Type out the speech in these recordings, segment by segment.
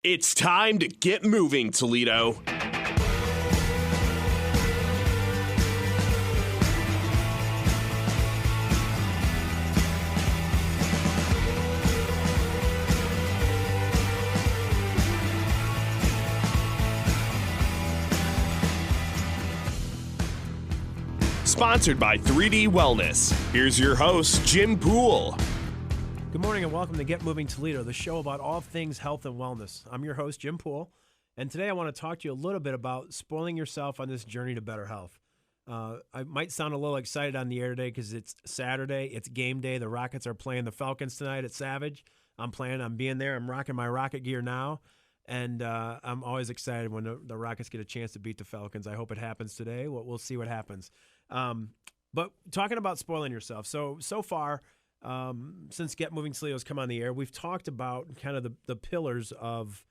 It's time to get moving, Toledo. Sponsored by 3D Wellness. Here's your host, Jim Poole. Good morning and welcome to Get Moving Toledo, the show about all things health and wellness. I'm your host, Jim Poole, and today I want to talk to you a little bit about spoiling yourself on this journey to better health. I might sound a little excited on the air today because it's Saturday, it's game day. The Rockets are playing the Falcons tonight at Savage. I'm planning on being there. I'm rocking my Rocket gear now, and I'm always excited when the Rockets get a chance to beat the Falcons. I hope it happens today. We'll see what happens. But talking about spoiling yourself, so far, since Get Moving Toledo's come on the air, we've talked about kind of the pillars of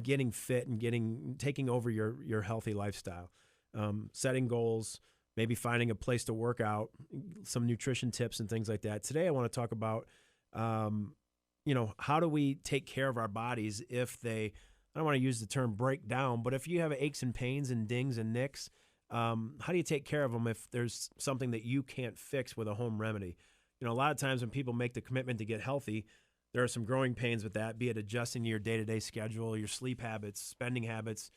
getting fit and taking over your healthy lifestyle, setting goals, maybe finding a place to work out, some nutrition tips and things like that. Today, I want to talk about, how do we take care of our bodies if they, I don't want to use the term break down, but if you have aches and pains and dings and nicks, how do you take care of them if there's something that you can't fix with a home remedy? A lot of times when people make the commitment to get healthy, there are some growing pains with that, be it adjusting to your day-to-day schedule, your sleep habits, spending habits,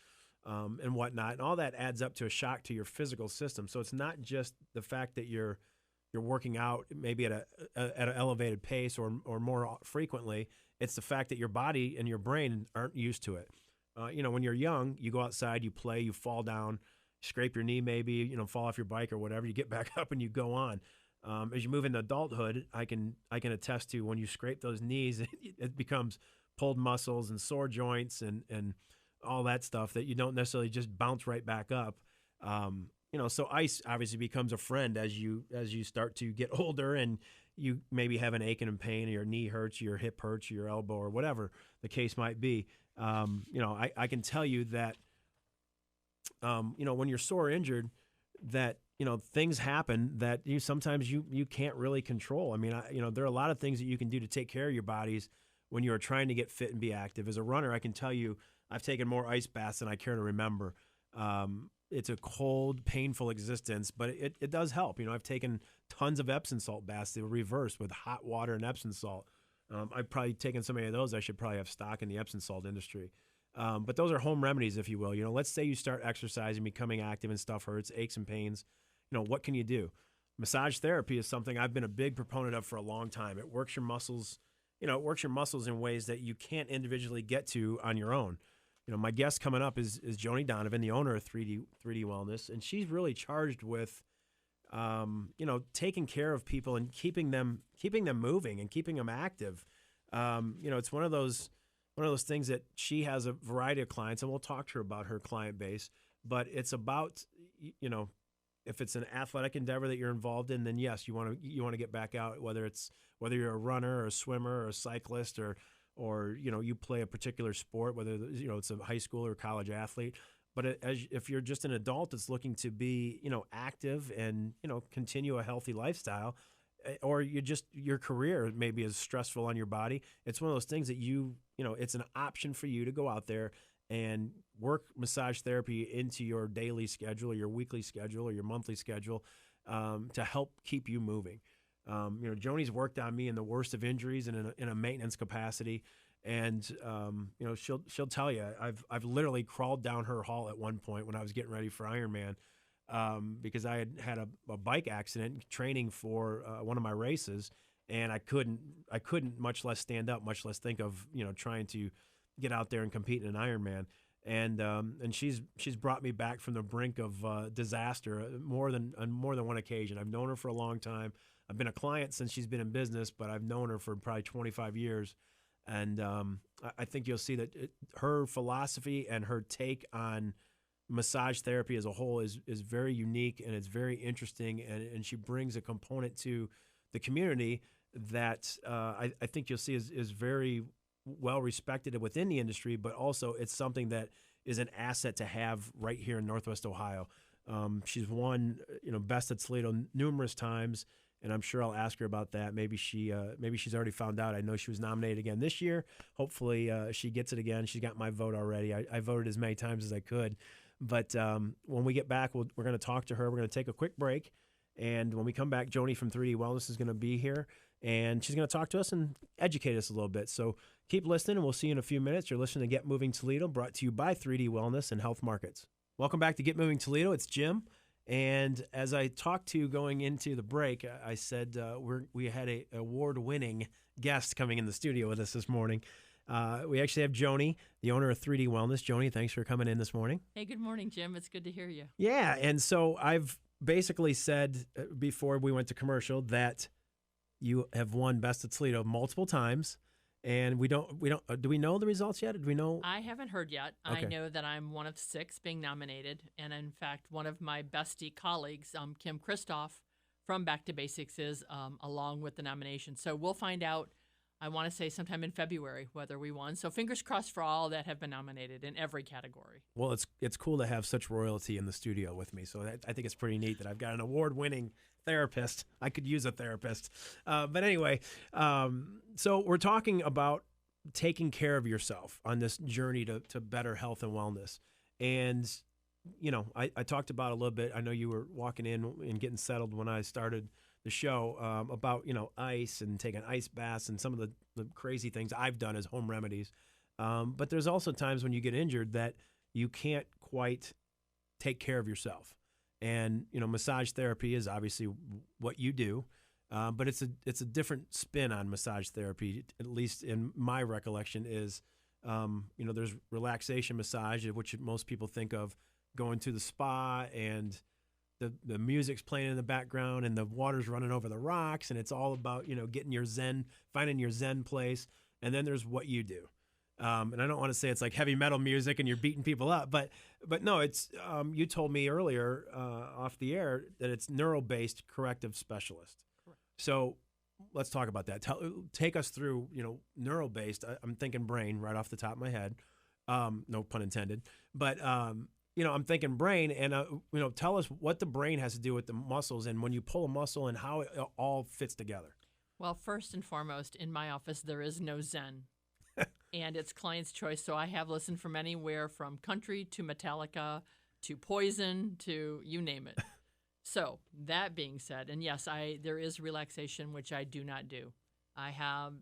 and whatnot. And all that adds up to a shock to your physical system. So it's not just the fact that you're working out maybe at an elevated pace or more frequently. It's the fact that your body and your brain aren't used to it. When you're young, you go outside, you play, you fall down, scrape your knee maybe, fall off your bike or whatever, you get back up and you go on. As you move into adulthood, I can attest to when you scrape those knees, it becomes pulled muscles and sore joints and all that stuff that you don't necessarily just bounce right back up. So ice obviously becomes a friend as you start to get older and you maybe have an aching and pain, or your knee hurts, your hip hurts, your elbow, or whatever the case might be. I can tell you that, when you're sore or injured, that things happen that sometimes you can't really control. I mean, there are a lot of things that you can do to take care of your bodies when you're trying to get fit and be active. As a runner, I can tell you I've taken more ice baths than I care to remember. It's a cold, painful existence, but it does help. I've taken tons of Epsom salt baths. They were reversed with hot water and Epsom salt. I've probably taken so many of those, I should probably have stock in the Epsom salt industry. But those are home remedies, if you will. Let's say you start exercising, becoming active, and stuff hurts, aches and pains. What can you do? Massage therapy is something I've been a big proponent of for a long time. It works your muscles, in ways that you can't individually get to on your own. My guest coming up is Joani Donovan, the owner of 3D Wellness, and she's really charged with, taking care of people and keeping them moving and keeping them active. It's one of those things that she has a variety of clients, and we'll talk to her about her client base. But it's about, if it's an athletic endeavor that you're involved in, then yes, you want to get back out. Whether you're a runner or a swimmer or a cyclist or you play a particular sport, whether it's a high school or college athlete. But if you're just an adult that's looking to be active and continue a healthy lifestyle, or your career maybe is stressful on your body, it's one of those things that it's an option for you to go out there and work massage therapy into your daily schedule or your weekly schedule or your monthly schedule to help keep you moving. Joani's worked on me in the worst of injuries and in a maintenance capacity. And, she'll tell you, I've literally crawled down her hall at one point when I was getting ready for Ironman. Because I had a bike accident training for one of my races, and I couldn't much less stand up, much less think of trying to get out there and compete in an Ironman. And she's brought me back from the brink of disaster more than one occasion. I've known her for a long time. I've been a client since she's been in business, but I've known her for probably 25 years. And I think you'll see that her philosophy and her take on massage therapy as a whole is very unique, and it's very interesting, and she brings a component to the community that I think you'll see is very well respected within the industry, but also it's something that is an asset to have right here in Northwest Ohio. She's won Best at Toledo numerous times, and I'm sure I'll ask her about that. Maybe she's already found out. I know she was nominated again this year. Hopefully she gets it again. She got my vote already. I voted as many times as I could. But when we get back, we're going to talk to her. We're going to take a quick break. And when we come back, Joani from 3D Wellness is going to be here. And she's going to talk to us and educate us a little bit. So keep listening, and we'll see you in a few minutes. You're listening to Get Moving Toledo, brought to you by 3D Wellness and Health Markets. Welcome back to Get Moving Toledo. It's Jim. And as I talked to going into the break, I said we had a award-winning guest coming in the studio with us this morning. We actually have Joani, the owner of 3D Wellness. Joani, thanks for coming in this morning. Hey, good morning, Jim. It's good to hear you. Yeah, and so I've basically said before we went to commercial that you have won Best of Toledo multiple times, and we don't. Do we know the results yet? Do we know? I haven't heard yet. Okay. I know that I'm one of 6 being nominated, and in fact, one of my bestie colleagues, Kim Kristoff from Back to Basics, is along with the nomination. So we'll find out. I want to say sometime in February whether we won. So fingers crossed for all that have been nominated in every category. Well, it's cool to have such royalty in the studio with me. So I think it's pretty neat that I've got an award-winning therapist. I could use a therapist. But anyway, so we're talking about taking care of yourself on this journey to better health and wellness. And, you know, I talked about a little bit. I know you were walking in and getting settled when I started the show about, you know, ice and taking ice baths and some of the crazy things I've done as home remedies. But there's also times when you get injured that you can't quite take care of yourself. And, you know, massage therapy is obviously what you do, but it's a different spin on massage therapy, at least in my recollection is, you know, there's relaxation massage, which most people think of going to the spa and the music's playing in the background and the water's running over the rocks, and it's all about, you know, getting your zen, finding your zen place. And then there's what you do. And I don't want to say it's like heavy metal music and you're beating people up, but no, it's you told me earlier off the air that it's neuro-based corrective specialist. Correct. So let's talk about that. Take us through, you know, neuro-based. I'm thinking brain right off the top of my head. No pun intended. But you know, I'm thinking brain, and you know, tell us what the brain has to do with the muscles, and when you pull a muscle, and how it all fits together. Well, first and foremost, in my office, there is no Zen, and it's client's choice. So I have listened from anywhere from country to Metallica to Poison to you name it. So that being said, and yes, there is relaxation, which I do not do. I have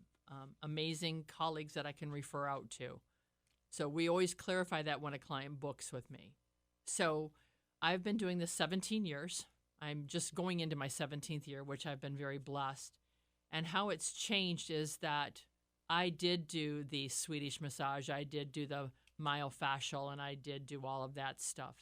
amazing colleagues that I can refer out to. So we always clarify that when a client books with me. So I've been doing this 17 years. I'm just going into my 17th year, which I've been very blessed. And how it's changed is that I did do the Swedish massage, I did do the myofascial, and I did do all of that stuff.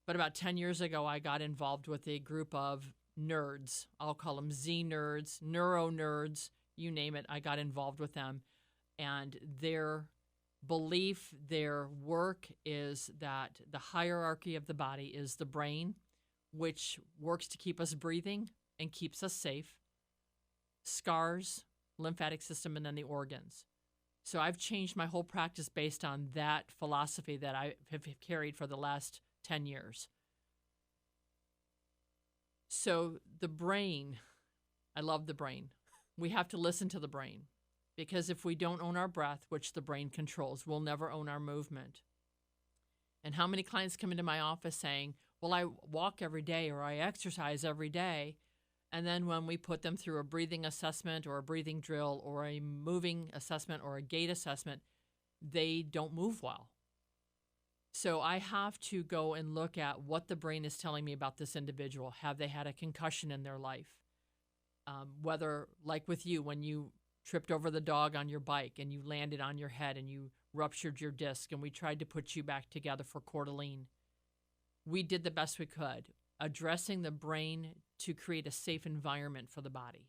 But about 10 years ago, I got involved with a group of nerds. I'll call them Z nerds, neuro nerds, you name it. I got involved with them. And their belief, their work is that the hierarchy of the body is the brain, which works to keep us breathing and keeps us safe, scars, lymphatic system, and then the organs. So I've changed my whole practice based on that philosophy that I have carried for the last 10 years. So the brain, I love the brain. We have to listen to the brain. Because if we don't own our breath, which the brain controls, we'll never own our movement. And how many clients come into my office saying, well, I walk every day or I exercise every day. And then when we put them through a breathing assessment or a breathing drill or a moving assessment or a gait assessment, they don't move well. So I have to go and look at what the brain is telling me about this individual. Have they had a concussion in their life? Whether, like with you, when you tripped over the dog on your bike and you landed on your head and you ruptured your disc and we tried to put you back together for Coeur-d'Alene. We did the best we could, addressing the brain to create a safe environment for the body.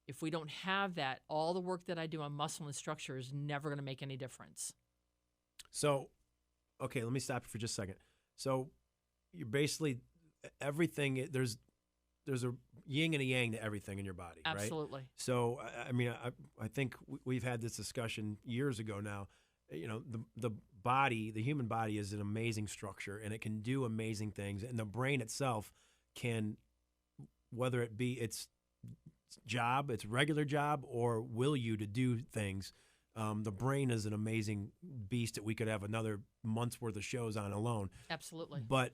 If we don't have that, all the work that I do on muscle and structure is never going to make any difference. So, okay, let me stop you for just a second. So you're basically everything, there's a yin and a yang to everything in your body, right? Absolutely. So, I mean, I think we've had this discussion years ago now. You know, the body, the human body is an amazing structure, and it can do amazing things. And the brain itself can, whether it be it's job, its regular job, or will you to do things. The brain is an amazing beast that we could have another month's worth of shows on alone. Absolutely. But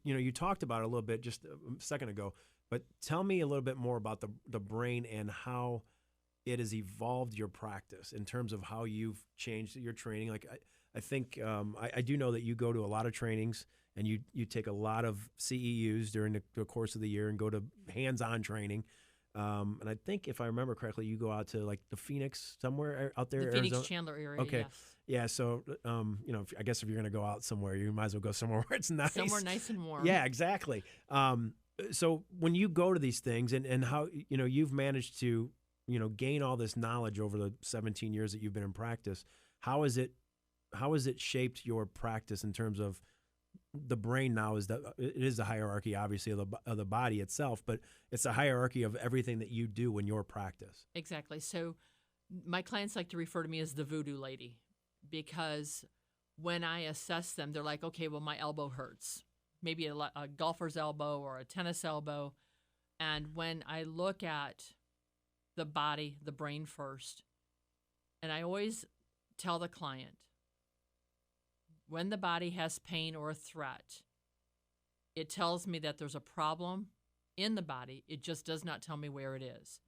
you talked about it a little bit just a second ago. But tell me a little bit more about the brain and how it has evolved your practice in terms of how you've changed your training. Like I think I do know that you go to a lot of trainings and you take a lot of CEUs during the course of the year and go to hands-on training. And I think if I remember correctly, you go out to like the Phoenix somewhere out there. The Arizona? Phoenix Chandler area. Okay. Yes. Yeah. So, I guess if you're going to go out somewhere, you might as well go somewhere where it's nice. Somewhere nice and warm. Yeah, exactly. So when you go to these things and how, you've managed to, gain all this knowledge over the 17 years that you've been in practice, how has it shaped your practice in terms of the brain now it is the hierarchy, obviously, of the body itself, but it's a hierarchy of everything that you do in your practice. Exactly. So my clients like to refer to me as the voodoo lady because when I assess them, they're like, okay, well, my elbow hurts. Maybe a golfer's elbow or a tennis elbow. And when I look at the body, the brain first, and I always tell the client, when the body has pain or a threat, it tells me that there's a problem in the body. It just does not tell me where it is.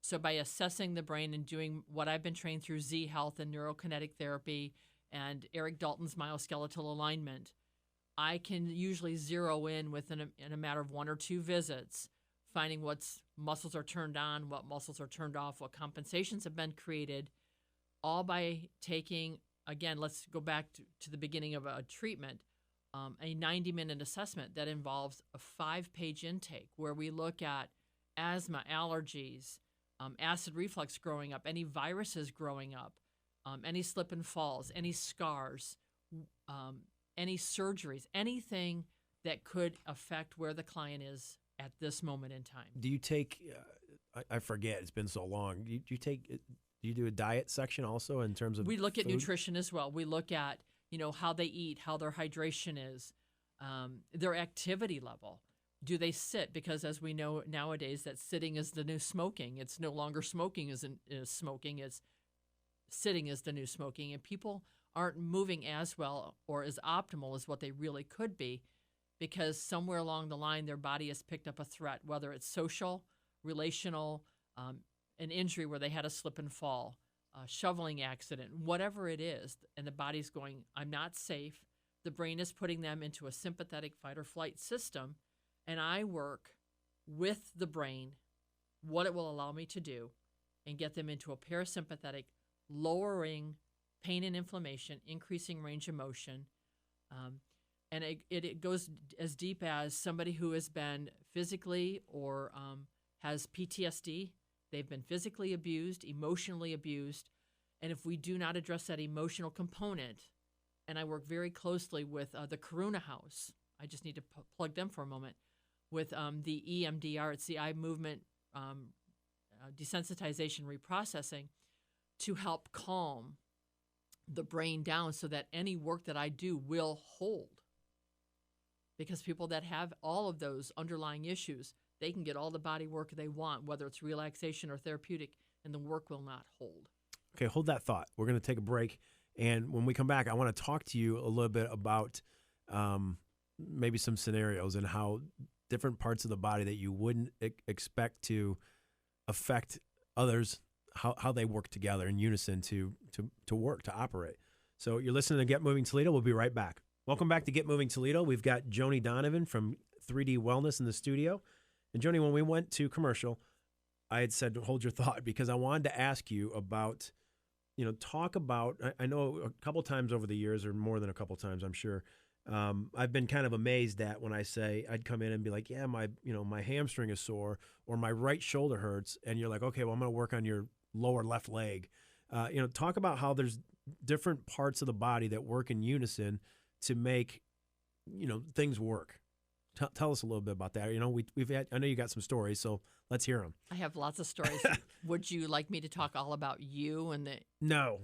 So by assessing the brain and doing what I've been trained through Z Health and neurokinetic therapy and Eric Dalton's myoskeletal alignment, I can usually zero in in a matter of 1 or 2 visits, finding what muscles are turned on, what muscles are turned off, what compensations have been created, all by taking, again, let's go back to the beginning of a treatment, a 90-minute assessment that involves a 5-page intake where we look at asthma, allergies, acid reflux growing up, any viruses growing up, any slip and falls, any scars, any surgeries, anything that could affect where the client is at this moment in time. Do you take, I forget, it's been so long, do you do a diet section also in terms of We look at food? nutrition as well. We look at, how they eat, how their hydration is, their activity level. Do they sit? Because as we know nowadays that sitting is the new smoking. It's no longer smoking is smoking. It's sitting is the new smoking. And people aren't moving as well or as optimal as what they really could be because somewhere along the line their body has picked up a threat, whether it's social, relational, an injury where they had a slip and fall, a shoveling accident, whatever it is, and the body's going, I'm not safe. The brain is putting them into a sympathetic fight or flight system, and I work with the brain, what it will allow me to do, and get them into a parasympathetic, lowering pain and inflammation, increasing range of motion. And it goes as deep as somebody who has been physically or has PTSD. They've been physically abused, emotionally abused. And if we do not address that emotional component, and I work very closely with the Karuna House, I just need to plug them for a moment, with the EMDR, it's the eye movement desensitization reprocessing, to help calm the brain down so that any work that I do will hold. Because people that have all of those underlying issues, they can get all the body work they want, whether it's relaxation or therapeutic, and the work will not hold. Okay, hold that thought. We're going to take a break. And when we come back, I want to talk to you a little bit about maybe some scenarios and how different parts of the body that you wouldn't expect to affect others, how they work together in unison to work, to operate. So you're listening to Get Moving Toledo. We'll be right back. Welcome back to Get Moving Toledo. We've got Joani Donovan from 3D Wellness in the studio. And Joani, when we went to commercial, I had said, hold your thought, because I wanted to ask you about, talk about, I know a couple times over the years, or more than a couple times, I'm sure, I've been kind of amazed at when I say, I'd come in and be like, yeah, my hamstring is sore, or my right shoulder hurts. And you're like, okay, well, I'm going to work on your lower left leg. Talk about how there's different parts of the body that work in unison to make, things work. Tell us a little bit about that. We've had, I know you got some stories, so let's hear them. I have lots of stories. Would you like me to talk all about you and the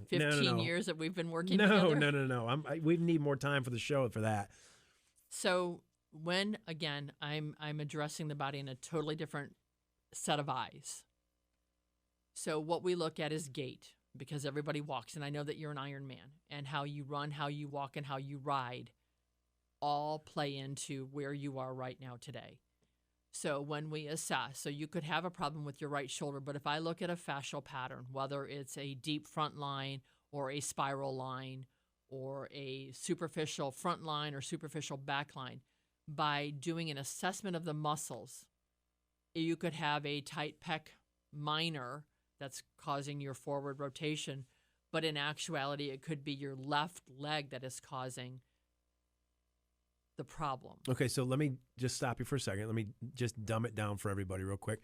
15 years that we've been working together? No. We need more time for the show for that. So when again I'm addressing the body in a totally different set of eyes. So what we look at is gait, because everybody walks, and I know that you're an Iron Man, and how you run, how you walk, and how you ride all play into where you are right now today. So when we assess, so you could have a problem with your right shoulder, but if I look at a fascial pattern, whether it's a deep front line or a spiral line or a superficial front line or superficial back line, by doing an assessment of the muscles, you could have a tight pec minor that's causing your forward rotation, but in actuality, it could be your left leg that is causing the problem. Okay, so let me just stop you for a second. Let me just dumb it down for everybody real quick.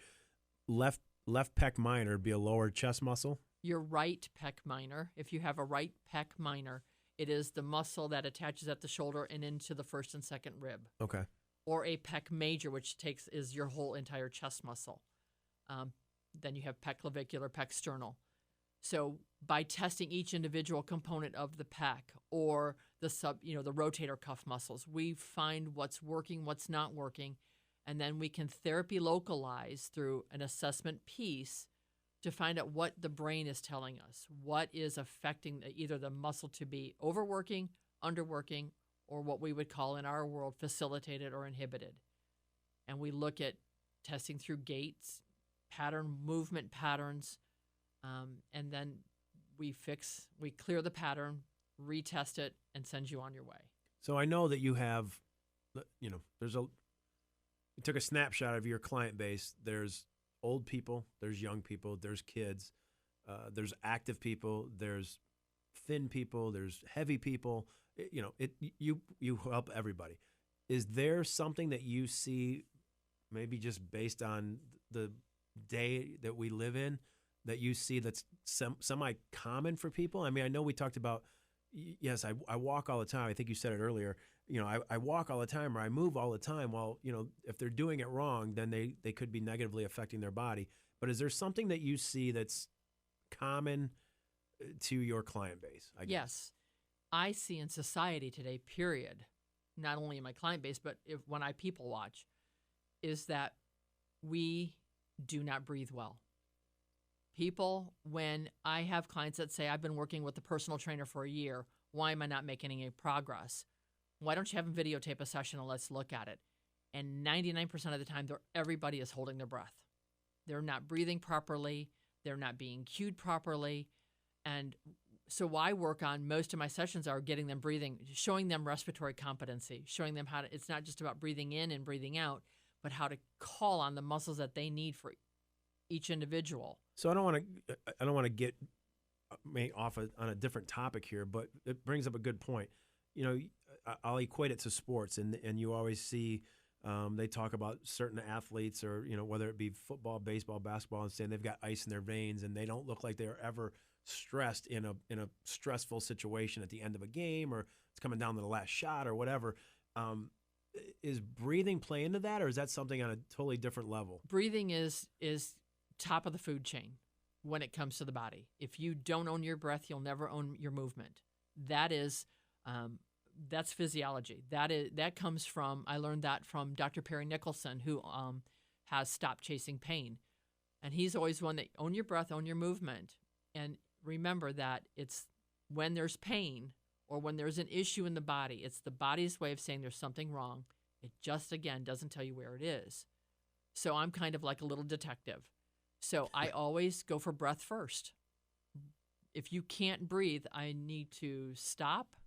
Left pec minor would be a lower chest muscle. Your right pec minor, if you have a right pec minor, it is the muscle that attaches at the shoulder and into the first and second rib. Okay. Or a pec major, which is your whole entire chest muscle. Then you have pec clavicular, pec sternal. So by testing each individual component of the pec or the the rotator cuff muscles, we find what's working, what's not working, and then we can therapy localize through an assessment piece to find out what the brain is telling us, what is affecting either the muscle to be overworking, underworking, or what we would call in our world facilitated or inhibited. And we look at testing through gaits, movement patterns, and then we clear the pattern, retest it, and send you on your way. So I know that you have, you took a snapshot of your client base. There's old people, there's young people, there's kids, there's active people, there's thin people, there's heavy people. You help everybody. Is there something that you see, maybe just based on the day that we live in, that you see that's semi-common for people? I mean, I know we talked about, yes, I walk all the time. I think you said it earlier. I walk all the time, or I move all the time. Well, if they're doing it wrong, then they could be negatively affecting their body. But is there something that you see that's common to your client base, I guess? Yes. I see in society today, period, not only in my client base, but when I people watch, is that we do not breathe well. People, when I have clients that say, I've been working with a personal trainer for a year, why am I not making any progress? Why don't you have them videotape a session and let's look at it? And 99% of the time, everybody is holding their breath. They're not breathing properly. They're not being cued properly. And so I work on, most of my sessions are getting them breathing, showing them respiratory competency, showing them it's not just about breathing in and breathing out, but how to call on the muscles that they need for each individual. So I don't want to get off on a different topic here, but it brings up a good point. I'll equate it to sports, and you always see they talk about certain athletes, or whether it be football, baseball, basketball, and saying they've got ice in their veins and they don't look like they're ever stressed in a stressful situation at the end of a game, or it's coming down to the last shot or whatever. Is breathing play into that, or is that something on a totally different level? Breathing is top of the food chain when it comes to the body. If you don't own your breath, you'll never own your movement. That's physiology. That comes from, I learned that from Dr. Perry Nicholson, who has Stopped Chasing Pain. And he's always one that own your breath, own your movement. And remember that it's when there's pain or when there's an issue in the body, it's the body's way of saying there's something wrong. It just, again, doesn't tell you where it is. So I'm kind of like a little detective. So I always go for breath first. If you can't breathe, I need to stop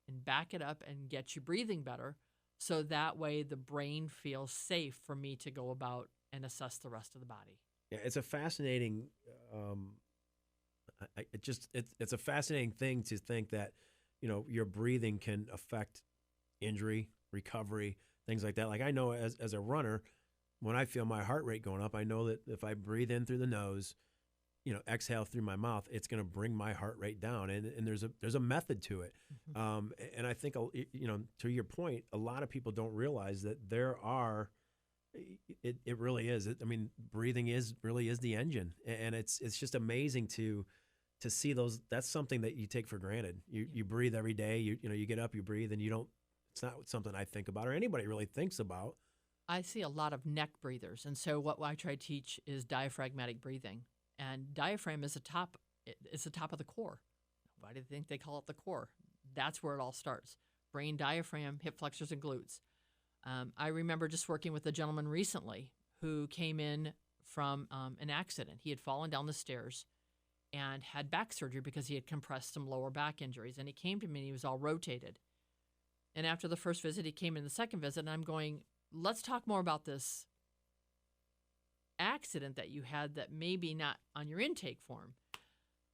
and back it up and get you breathing better, so that way the brain feels safe for me to go about and assess the rest of the body. Yeah, it's a fascinating it's a fascinating thing to think that your breathing can affect injury, recovery, things like that. Like, I know as a runner, when I feel my heart rate going up, I know that if I breathe in through the nose, exhale through my mouth, it's going to bring my heart rate down. And there's a method to it. Mm-hmm. And I think, to your point, a lot of people don't realize that it really is. Breathing really is the engine. And it's just amazing to see those. That's something that you take for granted. You breathe every day. You get up, you breathe, and you don't It's not something I think about or anybody really thinks about. I see a lot of neck breathers, and so what I try to teach is diaphragmatic breathing. And diaphragm is the top of the core. Why do you think they call it the core? That's where it all starts. Brain, diaphragm, hip flexors, and glutes. I remember just working with a gentleman recently who came in from an accident. He had fallen down the stairs and had back surgery because he had compressed some lower back injuries. And he came to me and he was all rotated. And after the first visit, he came in the second visit, and I'm going, let's talk more about this accident that you had that maybe not on your intake form.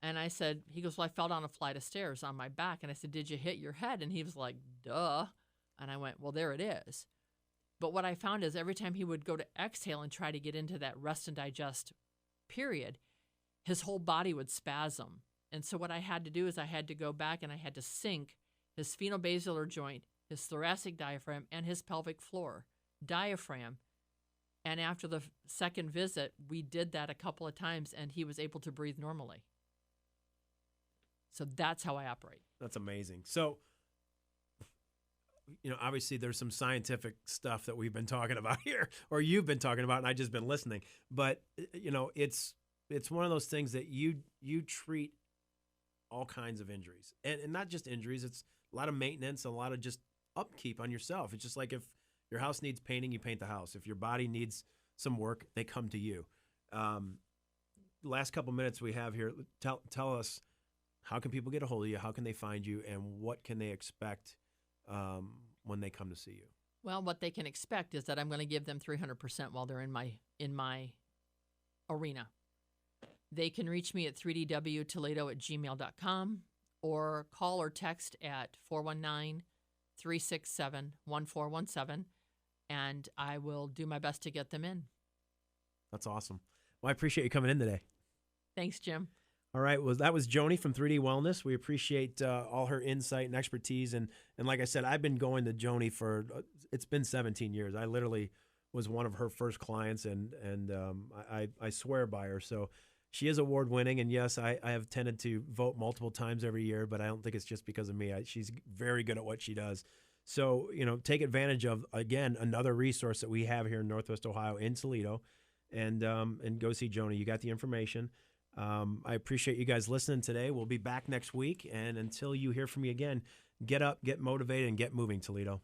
And I said, he goes, well, I fell down a flight of stairs on my back. And I said, did you hit your head? And he was like, duh. And I went, well, there it is. But what I found is every time he would go to exhale and try to get into that rest and digest period, his whole body would spasm. And so what I had to do is I had to go back and I had to sync his phenobasilar joint, his thoracic diaphragm, and his pelvic floor diaphragm. And after the second visit, we did that a couple of times, and he was able to breathe normally. So that's how I operate. That's amazing. So, obviously there's some scientific stuff that we've been talking about here, or you've been talking about, and I've just been listening. But, it's one of those things that you treat all kinds of injuries. And not just injuries, it's a lot of maintenance, a lot of just upkeep on yourself. It's just like if your house needs painting, you paint the house. If your body needs some work, they come to you. Last couple minutes we have here, tell us, how can people get a hold of you? How can they find you? And what can they expect when they come to see you? Well, what they can expect is that I'm going to give them 300% while they're in my arena. They can reach me at 3dwtoledo@gmail.com or call or text at 419-367-1417, and I will do my best to get them in. That's awesome. Well, I appreciate you coming in today. Thanks, Jim. All right. Well, that was Joani from 3D Wellness. We appreciate all her insight and expertise. And like I said, I've been going to Joani for, it's been 17 years. I literally was one of her first clients, and I swear by her. So she is award-winning. And yes, I have tended to vote multiple times every year, but I don't think it's just because of me. She's very good at what she does. So, take advantage of, again, another resource that we have here in Northwest Ohio in Toledo, and go see Joani. You got the information. I appreciate you guys listening today. We'll be back next week. And until you hear from me again, get up, get motivated, and get moving, Toledo.